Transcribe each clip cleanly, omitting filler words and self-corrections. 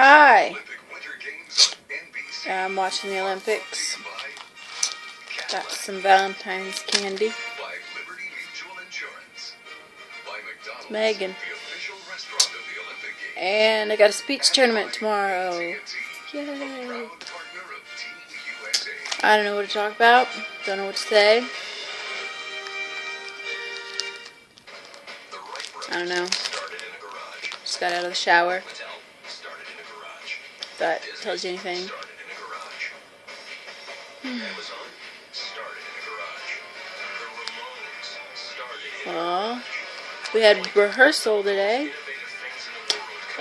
Hi. I'm watching the Olympics. Got some Valentine's candy. It's Megan. And I got a speech tournament tomorrow. Yay. I don't know what to talk about. Don't know what to say. I don't know. Just got out of the shower. If that tells you anything. Well, we had rehearsal today,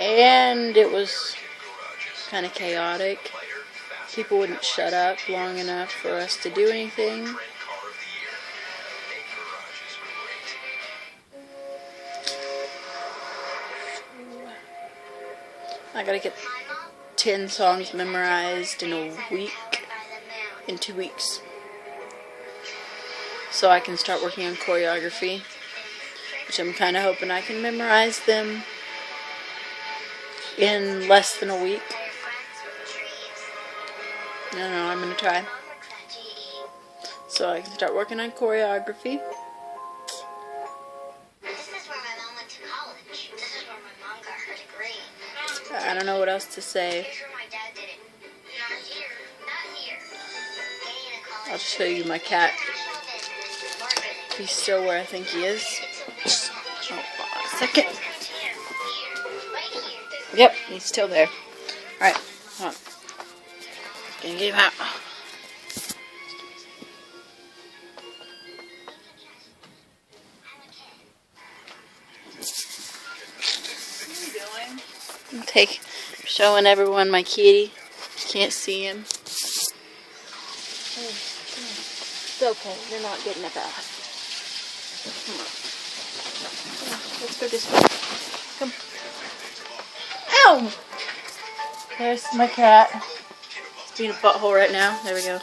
and it was kind of chaotic. People wouldn't shut up long enough for us to do anything. I gotta get 10 songs memorized in a week, in 2 weeks, so I can start working on choreography, which I'm kind of hoping I can memorize them in less than a week. I don't know, I'm gonna try, so I can start working on choreography. I don't know what else to say. I'll just show you my cat. He's still where I think he is. Oh, a second. Yep, he's still there. Alright, hold on. Gonna get him out. Showing everyone my kitty. You can't see him. It's okay. You're not getting up out. Come on. Let's go this way. Come. Ow! There's my cat. It's being a butthole right now. There we go.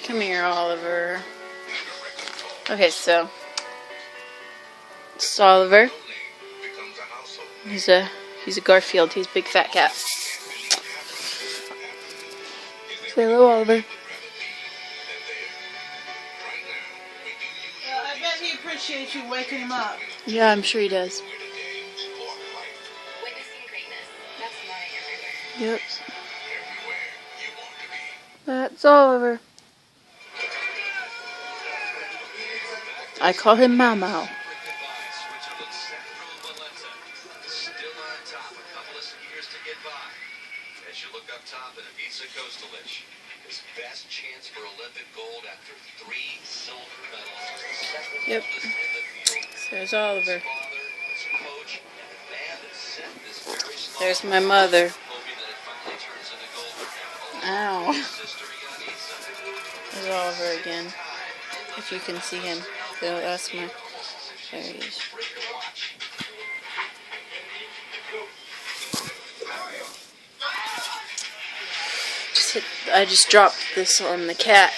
Come here, Oliver. Okay, so this is Oliver. He's a Garfield. He's a big fat cat. Say hello, Oliver. Well, I bet he appreciates you waking him up. Yeah, I'm sure he does. Yep. That's Oliver. I call him Mau Mau. As you look up top at Ibiza Kostelic, his best chance for Olympic gold after 3 silver medals. Yep. There's Oliver. There's my mother. Ow. There's Oliver again. If you can see him. So that's my... There he is. I just dropped this on the cat.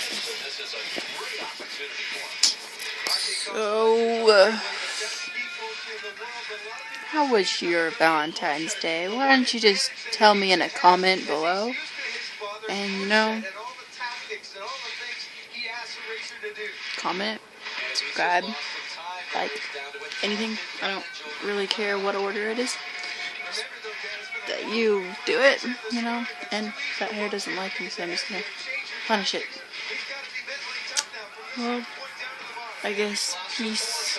So, how was your Valentine's Day? Why don't you just tell me in a comment below? And, you know, comment, subscribe, like, anything. I don't really care what order it is. That you do it, you know, and that hair doesn't like me, so I'm just gonna punish it. Well, I guess peace.